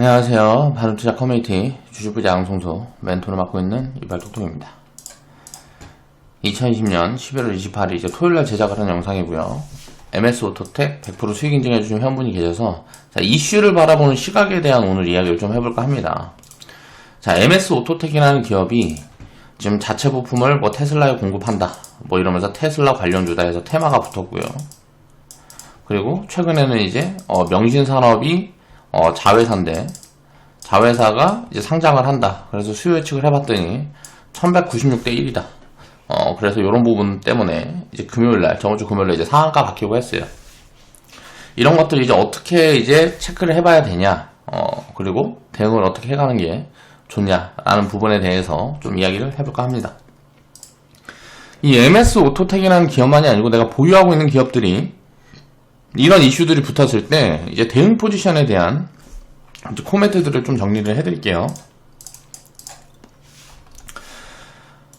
안녕하세요. 바둑투자 커뮤니티 주식부자 양송소 멘토를 맡고 있는 이발톡톡입니다. 2020년 11월 28일 이제 토요일날 제작을 한 영상이고요. MS오토텍 100% 수익 인증해주신 회원분이 계셔서 자, 이슈를 바라보는 시각에 대한 오늘 이야기를 좀 해볼까 합니다. 자, MS오토텍이라는 기업이 지금 자체 부품을 뭐 테슬라에 공급한다 뭐 이러면서 테슬라 관련주다 해서 테마가 붙었고요. 그리고 최근에는 이제 명신산업이 자회사인데 자회사가 이제 상장을 한다. 그래서 수요 예측을 해봤더니 1196대 1이다. 그래서 이런 부분 때문에 이제 금요일날 저번주 금요일날 이제 상한가 바뀌고 했어요. 이런 것들을 이제 어떻게 이제 체크를 해봐야 되냐, 그리고 대응을 어떻게 해가는 게 좋냐라는 부분에 대해서 좀 이야기를 해볼까 합니다. 이 MS오토텍이라는 기업만이 아니고 내가 보유하고 있는 기업들이 이런 이슈들이 붙었을 때 이제 대응 포지션에 대한 이제 코멘트들을 좀 정리를 해드릴게요.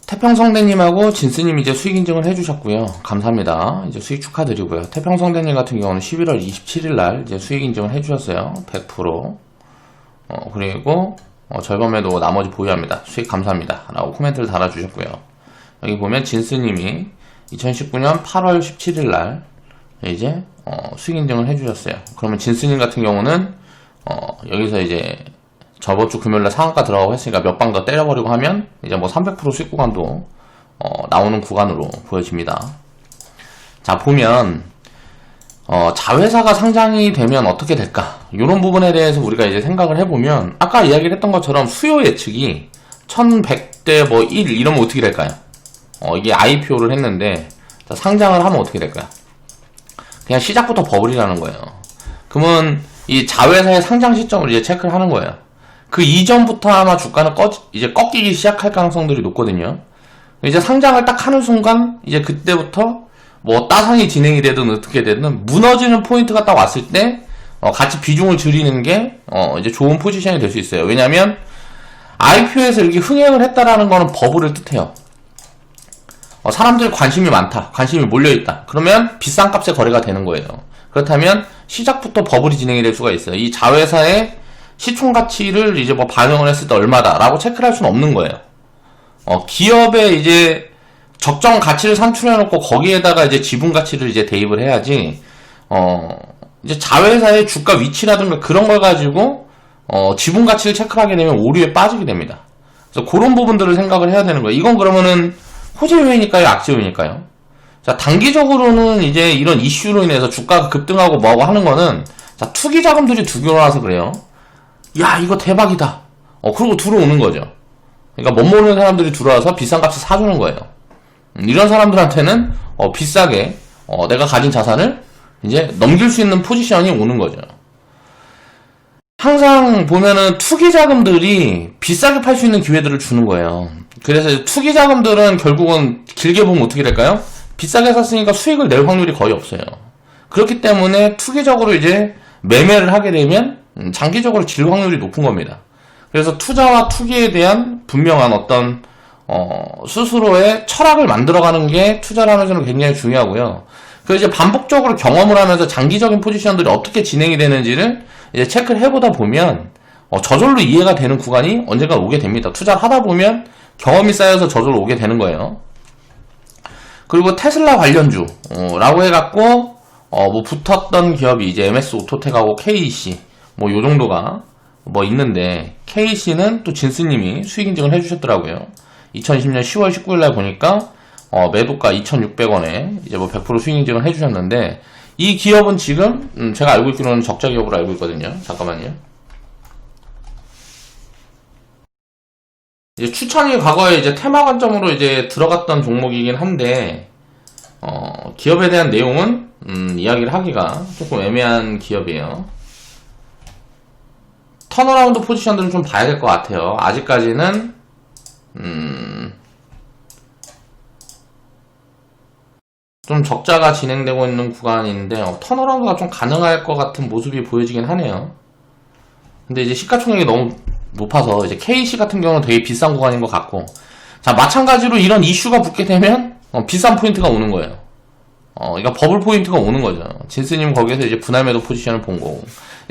태평성대님하고 진스님 이제 수익 인증을 해주셨고요. 감사합니다. 이제 수익 축하드리고요. 태평성대님 같은 경우는 11월 27일날 이제 수익 인증을 해주셨어요. 100%. 그리고 절반매도 나머지 보유합니다. 수익 감사합니다. 라고 코멘트를 달아주셨고요. 여기 보면 진스님이 2019년 8월 17일날 이제 수익 인증을 해주셨어요. 그러면 진스님 같은 경우는 여기서 이제 저번주 금요일날 상한가 들어가고 했으니까 몇 방 더 때려버리고 하면 이제 뭐 300% 수익 구간도 나오는 구간으로 보여집니다. 자, 보면 자회사가 상장이 되면 어떻게 될까? 이런 부분에 대해서 우리가 이제 생각을 해보면 아까 이야기를 했던 것처럼 수요 예측이 1100대 뭐 1 이러면 어떻게 될까요? 이게 IPO를 했는데 자, 상장을 하면 어떻게 될까요? 그냥 시작부터 버블이라는 거예요. 그러면 이 자회사의 상장 시점을 이제 체크를 하는 거예요. 그 이전부터 아마 주가는 이제 꺾이기 시작할 가능성들이 높거든요. 이제 상장을 딱 하는 순간 이제 그때부터 뭐 따상이 진행이 되든 어떻게 되든 무너지는 포인트가 딱 왔을 때 같이 비중을 줄이는 게 이제 좋은 포지션이 될 수 있어요. 왜냐면 IPO에서 이렇게 흥행을 했다라는 거는 버블을 뜻해요. 사람들이 관심이 많다, 관심이 몰려있다. 그러면 비싼 값에 거래가 되는 거예요. 그렇다면 시작부터 버블이 진행이 될 수가 있어요. 이 자회사의 시총가치를 이제 뭐 반영을 했을 때 얼마다라고 체크를 할 수는 없는 거예요. 기업의 이제 적정 가치를 산출해놓고 거기에다가 이제 지분 가치를 이제 대입을 해야지, 이제 자회사의 주가 위치라든가 그런 걸 가지고, 지분 가치를 체크하게 되면 오류에 빠지게 됩니다. 그래서 그런 부분들을 생각을 해야 되는 거예요. 이건 그러면은 호재 요인일까요? 악재 요인일까요? 자, 단기적으로는 이제 이런 이슈로 인해서 주가가 급등하고 뭐하고 하는 거는 자, 투기 자금들이 두 개로나서 그래요. 야, 이거 대박이다. 그러고 들어오는 거죠. 그러니까 못 모르는 사람들이 들어와서 비싼 값에 사주는 거예요. 이런 사람들한테는 비싸게 내가 가진 자산을 이제 넘길 수 있는 포지션이 오는 거죠. 항상 보면은 투기 자금들이 비싸게 팔 수 있는 기회들을 주는 거예요. 그래서 투기 자금들은 결국은 길게 보면 어떻게 될까요? 비싸게 샀으니까 수익을 낼 확률이 거의 없어요. 그렇기 때문에 투기적으로 이제 매매를 하게 되면 장기적으로 질 확률이 높은 겁니다. 그래서 투자와 투기에 대한 분명한 어떤 스스로의 철학을 만들어가는 게 투자를 하면서는 굉장히 중요하고요. 그래서 이제 반복적으로 경험을 하면서 장기적인 포지션들이 어떻게 진행이 되는지를 이제 체크를 해보다 보면 저절로 이해가 되는 구간이 언젠가 오게 됩니다. 투자를 하다 보면 경험이 쌓여서 저절로 오게 되는 거예요. 그리고 테슬라 관련주 라고 해갖고 뭐 붙었던 기업이 이제 MS오토텍하고 KC 뭐 요 정도가 뭐 있는데, KC는 또 진스님이 수익 인증을 해주셨더라고요. 2020년 10월 19일날 보니까 매도가 2,600원에 이제 뭐 100% 수익 인증을 해주셨는데, 이 기업은 지금 제가 알고 있기로는 적자 기업으로 알고 있거든요. 잠깐만요. 이제 추천이 과거에 이제 테마 관점으로 이제 들어갔던 종목이긴 한데, 기업에 대한 내용은 이야기를 하기가 조금 애매한 기업이에요. 턴어라운드 포지션들은 좀 봐야 될 것 같아요. 아직까지는 좀 적자가 진행되고 있는 구간인데 턴어라운드가 좀 가능할 것 같은 모습이 보여지긴 하네요. 근데 이제 시가총액이 너무 높아서 이제 KC 같은 경우는 되게 비싼 구간인 것 같고, 자, 마찬가지로 이런 이슈가 붙게 되면 비싼 포인트가 오는 거예요. 그러니까 버블 포인트가 오는 거죠. 진스님 거기에서 이제 분할 매도 포지션을 본 거고,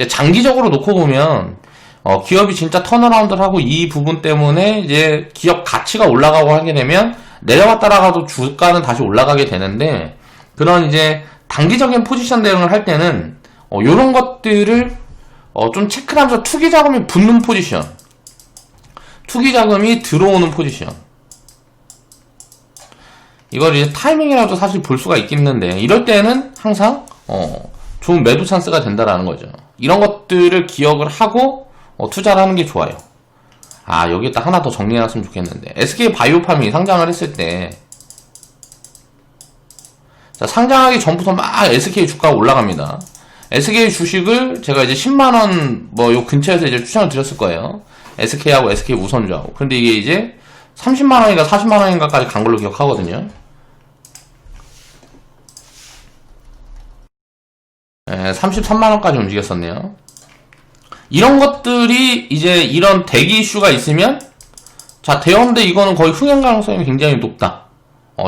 장기적으로 놓고 보면 기업이 진짜 턴어라운드를 하고 이 부분 때문에 이제 기업 가치가 올라가고 하게 되면 내려갔다가도 주가는 다시 올라가게 되는데, 그런 이제 단기적인 포지션 대응을 할 때는 요런 것들을 좀 체크를 하면서 투기 자금이 붙는 포지션, 투기 자금이 들어오는 포지션, 이걸 이제 타이밍이라도 사실 볼 수가 있겠는데, 이럴 때는 항상 좋은 매도 찬스가 된다라는 거죠. 이런 것들을 기억을 하고 투자를 하는 게 좋아요. 여기다 하나 더 정리해놨으면 좋겠는데, SK 바이오팜이 상장을 했을 때, 자, 상장하기 전부터 막 SK 주가가 올라갑니다. SK 주식을 제가 이제 10만원 요 근처에서 이제 추천을 드렸을 거예요. SK하고 SK 우선주하고. 근데 이게 이제 30만원인가 40만원인가까지 간 걸로 기억하거든요. 33만원까지 움직였었네요. 이런 것들이 이제 이런 대기 이슈가 있으면, 자, 대형인데 이거는 거의 흥행 가능성이 굉장히 높다.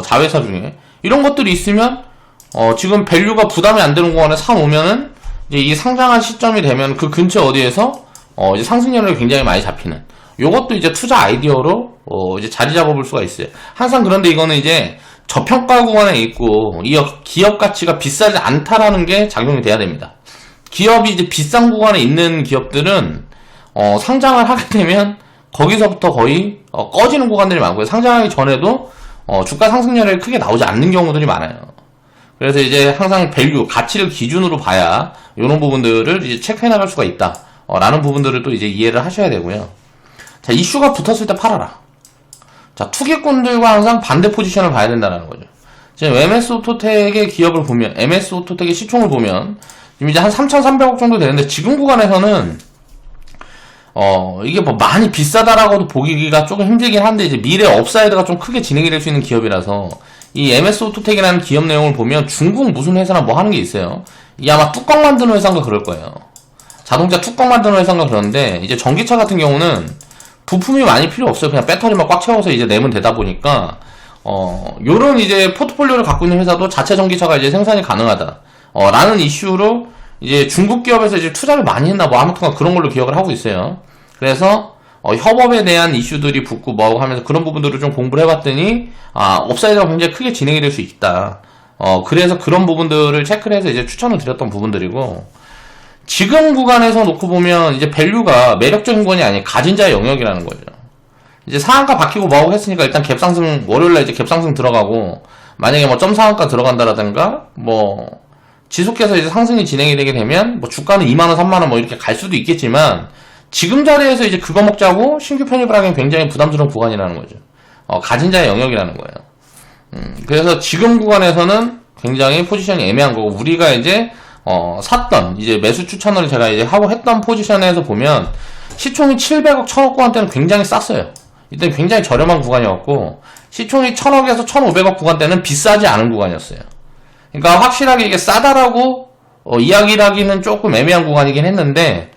자회사 중에. 이런 것들이 있으면, 지금 밸류가 부담이 안 되는 구간에 사놓으면은, 이제 이 상장한 시점이 되면 그 근처 어디에서, 이제 상승률이 굉장히 많이 잡히는. 요것도 이제 투자 아이디어로, 이제 자리 잡아볼 수가 있어요. 항상 그런데 이거는 이제 저평가 구간에 있고, 이 기업 가치가 비싸지 않다라는 게 작용이 돼야 됩니다. 기업이 이제 비싼 구간에 있는 기업들은 상장을 하게 되면 거기서부터 거의 꺼지는 구간들이 많고요. 상장하기 전에도 주가 상승률이 크게 나오지 않는 경우들이 많아요. 그래서 이제 항상 밸류, 가치를 기준으로 봐야 이런 부분들을 이제 체크해 나갈 수가 있다. 라는 부분들을 또 이제 이해를 하셔야 되고요. 자, 이슈가 붙었을 때 팔아라. 자, 투기꾼들과 항상 반대 포지션을 봐야 된다는 거죠. 지금 MS 오토텍의 기업을 보면, MS 오토텍의 시총을 보면, 지금 이제 한 3,300억 정도 되는데, 지금 구간에서는, 이게 뭐 많이 비싸다라고도 보기가 조금 힘들긴 한데, 이제 미래 업사이드가 좀 크게 진행이 될 수 있는 기업이라서, 이 MS 오토텍이라는 기업 내용을 보면 중국 무슨 회사나 뭐 하는 게 있어요. 이게 아마 뚜껑 만드는 회사인가 그럴 거예요. 자동차 뚜껑 만드는 회사인가 그런데, 이제 전기차 같은 경우는 부품이 많이 필요 없어요. 그냥 배터리만 꽉 채워서 이제 내면 되다 보니까, 요런 이제 포트폴리오를 갖고 있는 회사도 자체 전기차가 이제 생산이 가능하다. 라는 이슈로 이제 중국 기업에서 이제 투자를 많이 했나 뭐 아무튼 그런 걸로 기억을 하고 있어요. 그래서 협업에 대한 이슈들이 붙고 뭐하고 하면서 그런 부분들을 좀 공부를 해봤더니 업사이드가 굉장히 크게 진행이 될 수 있다. 그래서 그런 부분들을 체크를 해서 이제 추천을 드렸던 부분들이고, 지금 구간에서 놓고 보면 이제 밸류가 매력적인 구간이 아닌 가진 자의 영역이라는 거죠. 이제 상한가 바뀌고 뭐하고 했으니까 일단 갭상승, 월요일날 이제 갭상승 들어가고, 만약에 뭐 점상한가 들어간다라든가 뭐 지속해서 이제 상승이 진행이 되게 되면 뭐 주가는 2만원 3만원 뭐 이렇게 갈 수도 있겠지만, 지금 자리에서 이제 그거 먹자고 신규 편입을 하기엔 굉장히 부담스러운 구간이라는 거죠. 가진 자의 영역이라는 거예요. 그래서 지금 구간에서는 굉장히 포지션이 애매한 거고, 우리가 이제 샀던 이제 매수 추천을 제가 이제 하고 했던 포지션에서 보면 시총이 700억 1000억 구간대는 굉장히 쌌어요. 이때는 굉장히 저렴한 구간이었고, 시총이 1000억에서 1500억 구간대는 비싸지 않은 구간이었어요. 그러니까 확실하게 이게 싸다라고 이야기를 하기는 조금 애매한 구간이긴 했는데,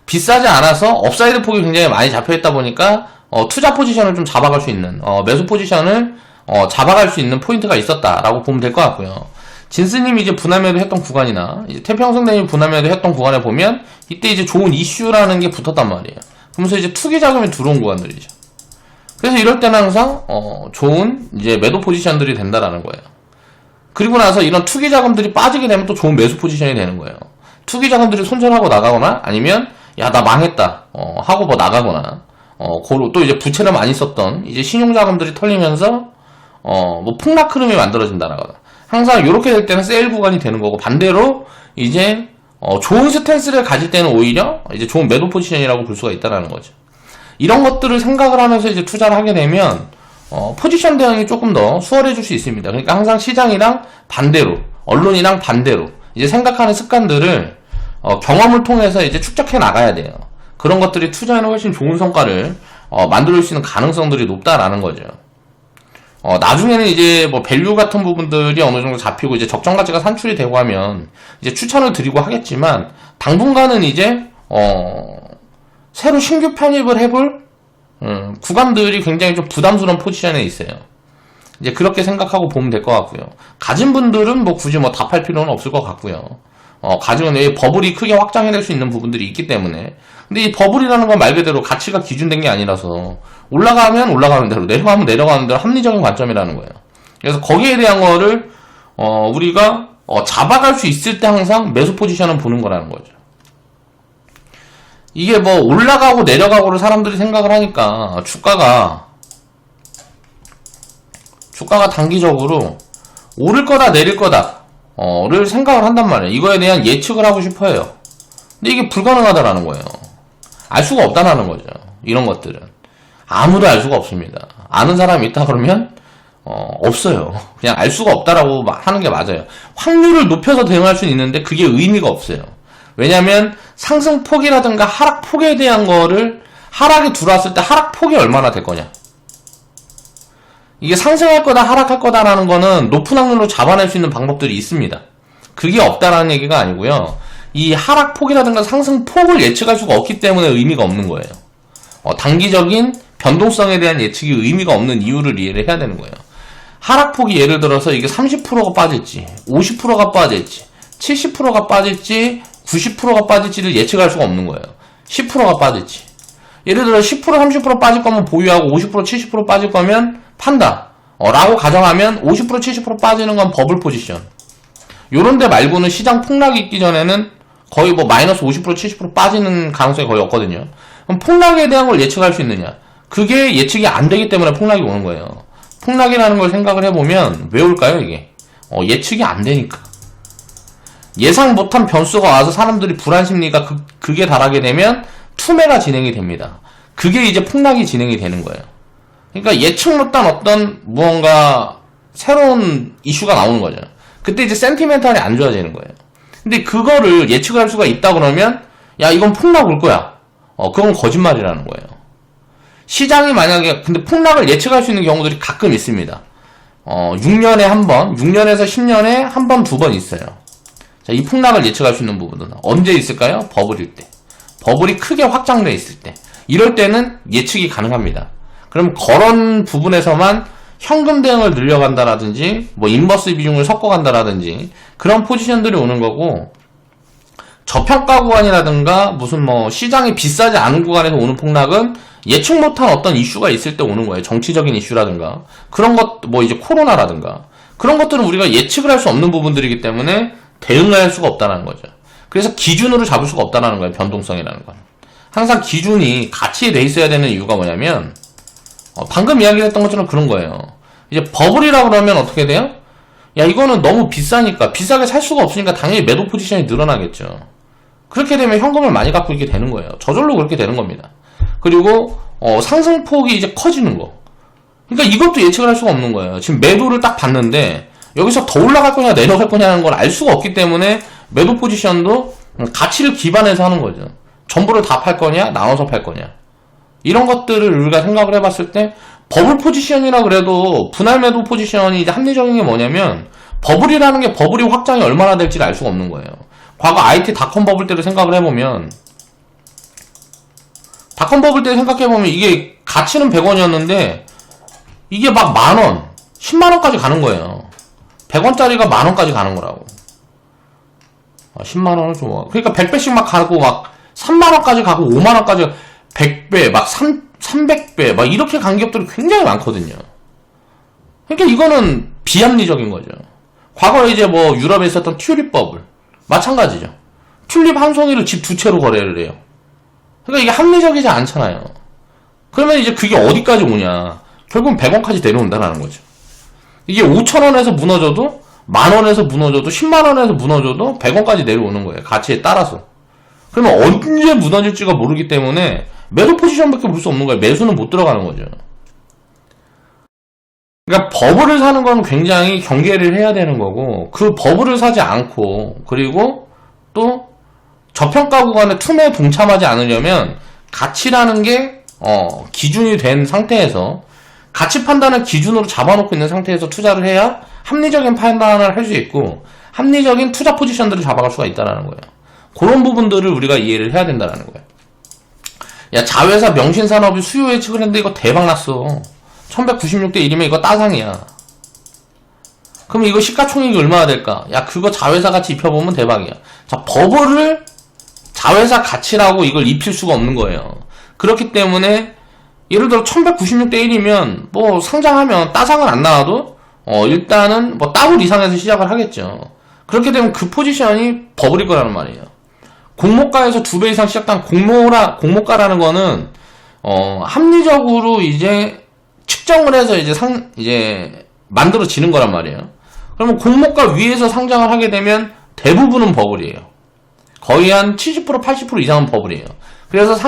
비싸지 않아서 업사이드 폭이 굉장히 많이 잡혀있다 보니까 투자 포지션을 좀 잡아갈 수 있는, 매수 포지션을 잡아갈 수 있는 포인트가 있었다라고 보면 될 것 같고요. 진스님이 이제 분할매도 했던 구간이나 이제 태평성대님이 분할매도 했던 구간에 보면 이때 이제 좋은 이슈라는 게 붙었단 말이에요. 그러면서 이제 투기 자금이 들어온 구간들이죠. 그래서 이럴 때는 항상 좋은 이제 매도 포지션들이 된다라는 거예요. 그리고 나서 이런 투기 자금들이 빠지게 되면 또 좋은 매수 포지션이 되는 거예요. 투기 자금들이 손절하고 나가거나 아니면 야, 나 망했다 하고 뭐 나가거나, 또 이제 부채를 많이 썼던 이제 신용 자금들이 털리면서 뭐 폭락 흐름이 만들어진다라거나, 항상 이렇게 될 때는 세일 구간이 되는 거고, 반대로 이제 좋은 스탠스를 가질 때는 오히려 이제 좋은 매도 포지션이라고 볼 수가 있다라는 거죠. 이런 것들을 생각을 하면서 이제 투자를 하게 되면 포지션 대응이 조금 더 수월해질 수 있습니다. 그러니까 항상 시장이랑 반대로, 언론이랑 반대로 이제 생각하는 습관들을 경험을 통해서 이제 축적해 나가야 돼요. 그런 것들이 투자에는 훨씬 좋은 성과를 만들 수 있는 가능성들이 높다라는 거죠. 나중에는 이제 뭐 밸류 같은 부분들이 어느 정도 잡히고 이제 적정 가치가 산출이 되고 하면 이제 추천을 드리고 하겠지만, 당분간은 이제 새로 신규 편입을 해볼 구간들이 굉장히 좀 부담스러운 포지션에 있어요. 이제 그렇게 생각하고 보면 될 것 같고요. 가진 분들은 뭐 굳이 뭐 답할 필요는 없을 것 같고요. 가지고 있는 버블이 크게 확장해낼 수 있는 부분들이 있기 때문에. 근데 이 버블이라는 건 말 그대로 가치가 기준된 게 아니라서 올라가면 올라가는 대로, 내려가면 내려가는 대로 합리적인 관점이라는 거예요. 그래서 거기에 대한 거를 우리가 잡아갈 수 있을 때 항상 매수 포지션을 보는 거라는 거죠. 이게 뭐 올라가고 내려가고를 사람들이 생각을 하니까 주가가 단기적으로 오를 거다 내릴 거다를 생각을 한단 말이에요. 이거에 대한 예측을 하고 싶어요. 근데 이게 불가능하다라는 거예요. 알 수가 없다라는 거죠. 이런 것들은 아무도 알 수가 없습니다. 아는 사람이 있다 그러면 없어요. 그냥 알 수가 없다라고 하는 게 맞아요. 확률을 높여서 대응할 수는 있는데 그게 의미가 없어요. 왜냐면 상승폭이라든가 하락폭에 대한 거를 하락이 들어왔을 때 하락폭이 얼마나 될 거냐. 이게 상승할 거다 하락할 거다라는 거는 높은 확률로 잡아낼 수 있는 방법들이 있습니다. 그게 없다라는 얘기가 아니고요. 이 하락폭이라든가 상승폭을 예측할 수가 없기 때문에 의미가 없는 거예요. 단기적인 변동성에 대한 예측이 의미가 없는 이유를 이해를 해야 되는 거예요. 하락폭이 예를 들어서 이게 30%가 빠질지 50%가 빠질지 70%가 빠질지 90%가 빠질지를 예측할 수가 없는 거예요. 10%가 빠질지 예를 들어 10% 30% 빠질 거면 보유하고 50% 70% 빠질 거면 판다 라고 가정하면 50% 70% 빠지는 건 버블 포지션. 요런데 말고는 시장 폭락이 있기 전에는 거의 뭐 마이너스 50% 70% 빠지는 가능성이 거의 없거든요. 그럼 폭락에 대한 걸 예측할 수 있느냐? 그게 예측이 안 되기 때문에 폭락이 오는 거예요. 폭락이라는 걸 생각을 해보면 왜 올까요 이게? 예측이 안 되니까. 예상 못한 변수가 와서 사람들이 불안심리가 극에 달하게 되면 투매가 진행이 됩니다. 그게 이제 폭락이 진행이 되는 거예요. 그러니까 예측 못한 어떤 무언가 새로운 이슈가 나오는 거죠. 그때 이제 센티멘탈이 안 좋아지는 거예요. 근데 그거를 예측할 수가 있다 그러면 야 이건 폭락 올 거야. 그건 거짓말이라는 거예요. 시장이 만약에 근데 폭락을 예측할 수 있는 경우들이 가끔 있습니다. 6년에 한 번, 6년에서 10년에 한 번, 두 번 있어요. 자, 이 폭락을 예측할 수 있는 부분은 언제 있을까요? 버블일 때. 버블이 크게 확장돼 있을 때. 이럴 때는 예측이 가능합니다. 그럼 그런 부분에서만 현금 대응을 늘려간다라든지 뭐 인버스 비중을 섞어간다라든지 그런 포지션들이 오는 거고, 저평가 구간이라든가 무슨 뭐 시장이 비싸지 않은 구간에서 오는 폭락은 예측 못한 어떤 이슈가 있을 때 오는 거예요. 정치적인 이슈라든가 그런 것, 뭐 이제 코로나라든가 그런 것들은 우리가 예측을 할 수 없는 부분들이기 때문에 대응을 할 수가 없다는 거죠. 그래서 기준으로 잡을 수가 없다는 거예요. 변동성이라는 건 항상 기준이 같이 돼 있어야 되는 이유가 뭐냐면 방금 이야기했던 것처럼 그런 거예요. 이제 버블이라고 그러면 어떻게 돼요? 야 이거는 너무 비싸니까, 비싸게 살 수가 없으니까 당연히 매도 포지션이 늘어나겠죠. 그렇게 되면 현금을 많이 갖고 있게 되는 거예요. 저절로 그렇게 되는 겁니다. 그리고 상승폭이 이제 커지는 거. 그러니까 이것도 예측을 할 수가 없는 거예요. 지금 매도를 딱 봤는데 여기서 더 올라갈 거냐 내려갈 거냐는 걸 알 수가 없기 때문에 매도 포지션도 가치를 기반해서 하는 거죠. 전부를 다 팔 거냐 나눠서 팔 거냐, 이런 것들을 우리가 생각을 해봤을 때 버블 포지션이라 그래도 분할 매도 포지션이 이제 합리적인 게 뭐냐면, 버블이라는 게 버블이 확장이 얼마나 될지를 알 수가 없는 거예요. 과거 IT 닷컴 버블 때를 생각을 해보면, 닷컴 버블 때 생각해보면 이게 가치는 100원이었는데 이게 막 만원, 10만원까지 가는 거예요. 100원짜리가 만원까지 가는 거라고. 10만원을 좋아. 그러니까 100배씩 막 가고 막 3만원까지 가고 5만원까지 100배, 막 300배, 막 이렇게 간 기업들이 굉장히 많거든요. 그러니까 이거는 비합리적인 거죠. 과거에 이제 뭐 유럽에 있었던 튤립 버블 마찬가지죠. 튤립 한 송이를 집 두 채로 거래를 해요. 그러니까 이게 합리적이지 않잖아요. 그러면 이제 그게 어디까지 오냐, 결국은 100원까지 내려온다는 거죠. 이게 5,000원에서 무너져도, 만원에서 무너져도, 10만원에서 무너져도 100원까지 내려오는 거예요. 가치에 따라서. 그러면 언제 무너질지가 모르기 때문에 매도 포지션밖에 볼 수 없는 거예요. 매수는 못 들어가는 거죠. 그러니까 버블을 사는 건 굉장히 경계를 해야 되는 거고, 그 버블을 사지 않고, 그리고 또 저평가 구간에 투매에 동참하지 않으려면 가치라는 게 기준이 된 상태에서, 가치 판단을 기준으로 잡아놓고 있는 상태에서 투자를 해야 합리적인 판단을 할 수 있고 합리적인 투자 포지션들을 잡아갈 수가 있다는 거예요. 그런 부분들을 우리가 이해를 해야 된다는 거예요. 야, 자회사 명신산업이 수요 예측을 했는데 이거 대박 났어. 1196대 1이면 이거 따상이야. 그럼 이거 시가총액이 얼마나 될까? 야, 그거 자회사 가치 입혀보면 대박이야. 자, 버블을 자회사 가치라고 이걸 입힐 수가 없는 거예요. 그렇기 때문에 예를 들어 1196대 1이면 뭐 상장하면 따상은 안 나와도 일단은 뭐 더블 이상에서 시작을 하겠죠. 그렇게 되면 그 포지션이 버블일 거라는 말이에요. 공모가에서 2배 이상 시작한 공모가라는 거는 합리적으로 이제 측정을 해서 이제 만들어지는 거란 말이에요. 그러면 공모가 위에서 상장을 하게 되면 대부분은 버블이에요. 거의 한 70% 80% 이상은 버블이에요. 그래서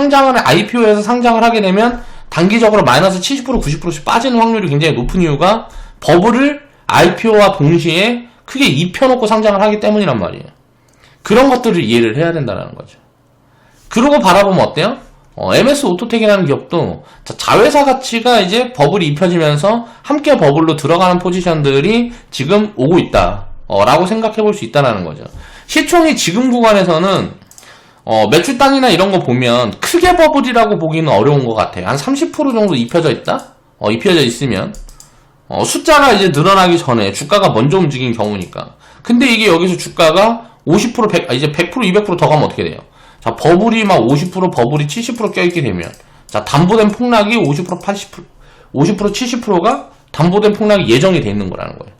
IPO에서 상장을 하게 되면 단기적으로 마이너스 70% 90%씩 빠지는 확률이 굉장히 높은 이유가 버블을 IPO와 동시에 크게 입혀놓고 상장을 하기 때문이란 말이에요. 그런 것들을 이해를 해야 된다는 거죠. 그러고 바라보면 어때요? MS 오토텍이라는 기업도 자회사 가치가 이제 버블이 입혀지면서 함께 버블로 들어가는 포지션들이 지금 오고 있다 라고 생각해 볼 수 있다는 거죠. 시총이 지금 구간에서는 매출 단위나 이런 거 보면 크게 버블이라고 보기는 어려운 것 같아요. 한 30% 정도 입혀져 있다? 입혀져 있으면 숫자가 이제 늘어나기 전에 주가가 먼저 움직인 경우니까. 근데 이게 여기서 주가가 50%, 100, 이제 100%, 200% 더 가면 어떻게 돼요? 자, 버블이 막 50%, 버블이 70% 껴있게 되면, 자, 담보된 폭락이 50%, 80%, 50%, 70%가 담보된 폭락이 예정이 돼 있는 거라는 거예요.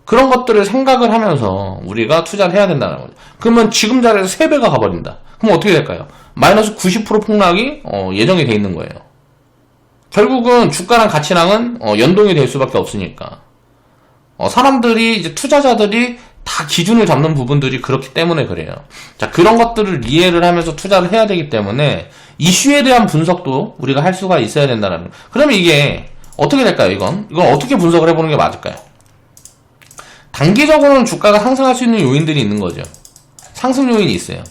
그런 것들을 생각을 하면서 우리가 투자를 해야 된다는 거죠. 그러면 지금 자리에서 3배가 가버린다. 그럼 어떻게 될까요? 마이너스 90% 폭락이 예정이 돼 있는 거예요. 결국은 주가랑 가치랑은 연동이 될 수밖에 없으니까. 사람들이 이제 투자자들이 다 기준을 잡는 부분들이 그렇기 때문에 그래요. 자, 그런 것들을 이해를 하면서 투자를 해야 되기 때문에 이슈에 대한 분석도 우리가 할 수가 있어야 된다는. 그러면 이게 어떻게 될까요? 이건 어떻게 분석을 해보는 게 맞을까요? 단기적으로는 주가가 상승할 수 있는 요인들이 있는 거죠. 상승 요인이 있어요.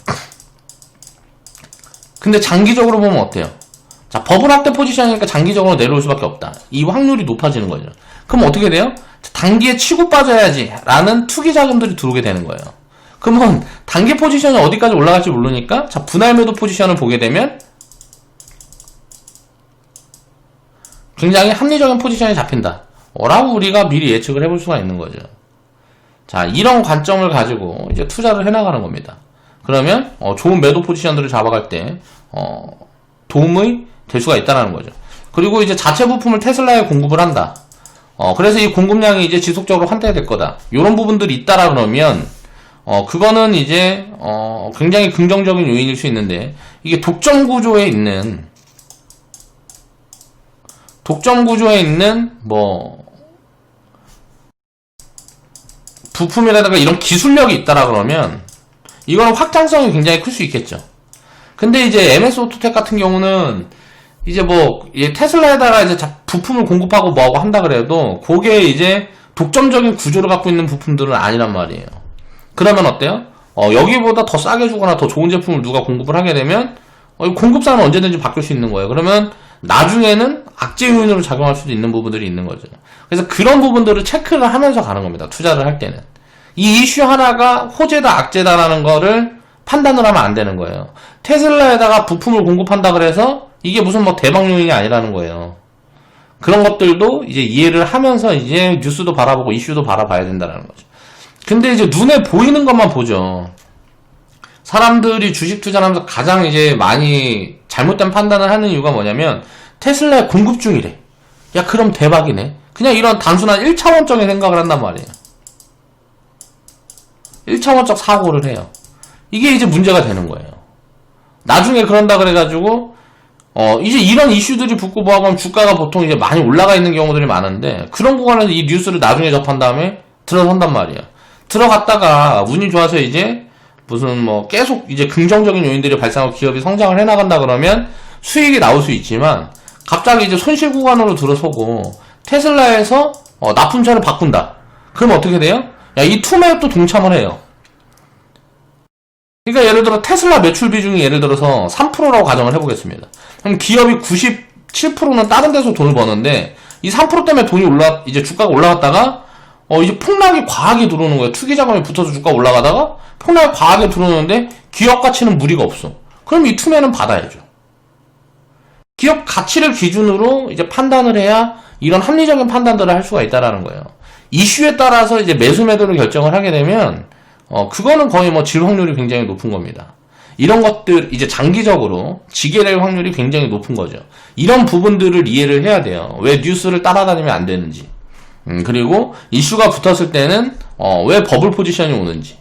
근데 장기적으로 보면 어때요? 자, 버블 확대 포지션이니까 장기적으로 내려올 수밖에 없다. 이 확률이 높아지는 거죠. 그럼 어떻게 돼요? 단기에 치고 빠져야지 라는 투기 자금들이 들어오게 되는 거예요. 그러면 단기 포지션이 어디까지 올라갈지 모르니까 자, 분할 매도 포지션을 보게 되면 굉장히 합리적인 포지션이 잡힌다 라고 우리가 미리 예측을 해볼 수가 있는 거죠. 자, 이런 관점을 가지고 이제 투자를 해나가는 겁니다. 그러면 좋은 매도 포지션들을 잡아갈 때 도움이 될 수가 있다는 거죠. 그리고 이제 자체 부품을 테슬라에 공급을 한다. 그래서 이 공급량이 이제 지속적으로 확대될 거다. 이런 부분들이 있다라 그러면 그거는 이제 굉장히 긍정적인 요인일 수 있는데 이게 독점 구조에 있는 뭐 부품이라든가 이런 기술력이 있다라 그러면 이거는 확장성이 굉장히 클 수 있겠죠. 근데 이제 MS 오토텍 같은 경우는 이제 뭐 테슬라에다가 이제 부품을 공급하고 뭐하고 한다 그래도 그게 이제 독점적인 구조를 갖고 있는 부품들은 아니란 말이에요. 그러면 어때요? 여기보다 더 싸게 주거나 더 좋은 제품을 누가 공급을 하게 되면 공급사는 언제든지 바뀔 수 있는 거예요. 그러면 나중에는 악재 요인으로 작용할 수도 있는 부분들이 있는 거죠. 그래서 그런 부분들을 체크를 하면서 가는 겁니다. 투자를 할 때는. 이 이슈 하나가 호재다 악재다라는 거를 판단을 하면 안 되는 거예요. 테슬라에다가 부품을 공급한다 그래서 이게 무슨 뭐 대박 요인이 아니라는 거예요. 그런 것들도 이제 이해를 하면서 이제 뉴스도 바라보고 이슈도 바라봐야 된다는 거죠. 근데 이제 눈에 보이는 것만 보죠. 사람들이 주식 투자를 하면서 가장 이제 많이 잘못된 판단을 하는 이유가 뭐냐면 테슬라에 공급 중이래. 야, 그럼 대박이네. 그냥 이런 단순한 1차원적인 생각을 한단 말이에요. 1차원적 사고를 해요. 이게 이제 문제가 되는 거예요. 나중에 그런다 그래가지고 이제 이런 이슈들이 붙고 뭐하고 하면 주가가 보통 이제 많이 올라가 있는 경우들이 많은데 그런 구간에서 이 뉴스를 나중에 접한 다음에 들어선단 말이에요. 들어갔다가 운이 좋아서 이제 무슨 뭐 계속 이제 긍정적인 요인들이 발생하고 기업이 성장을 해나간다 그러면 수익이 나올 수 있지만 갑자기 이제 손실 구간으로 들어서고 테슬라에서 납품처를 바꾼다. 그러면 어떻게 돼요? 야, 이 투매에 또 동참을 해요. 그러니까 예를 들어 테슬라 매출 비중이 예를 들어서 3%라고 가정을 해보겠습니다. 그럼 기업이 97%는 다른 데서 돈을 버는데 이 3% 때문에 돈이 이제 주가가 올라갔다가 이제 폭락이 과하게 들어오는 거예요. 투기 자금이 붙어서 주가가 올라가다가 폭락이 과하게 들어오는데 기업 가치는 무리가 없어. 그럼 이 투매는 받아야죠. 기업 가치를 기준으로 이제 판단을 해야 이런 합리적인 판단들을 할 수가 있다라는 거예요. 이슈에 따라서 이제 매수 매도를 결정을 하게 되면 그거는 거의 뭐 질 확률이 굉장히 높은 겁니다. 이런 것들 이제 장기적으로 지게 될 확률이 굉장히 높은 거죠. 이런 부분들을 이해를 해야 돼요. 왜 뉴스를 따라다니면 안 되는지. 그리고 이슈가 붙었을 때는 왜 버블 포지션이 오는지.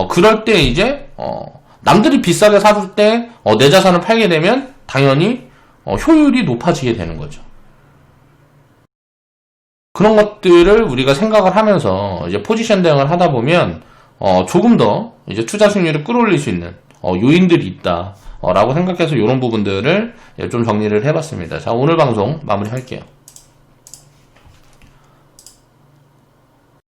그럴 때 이제 남들이 비싸게 사줄 때 내 자산을 팔게 되면 당연히 효율이 높아지게 되는 거죠. 그런 것들을 우리가 생각을 하면서 이제 포지션 대응을 하다 보면 조금 더 이제 투자 수익률을 끌어올릴 수 있는 요인들이 있다 라고 생각해서 이런 부분들을 좀 정리를 해봤습니다. 자, 오늘 방송 마무리할게요.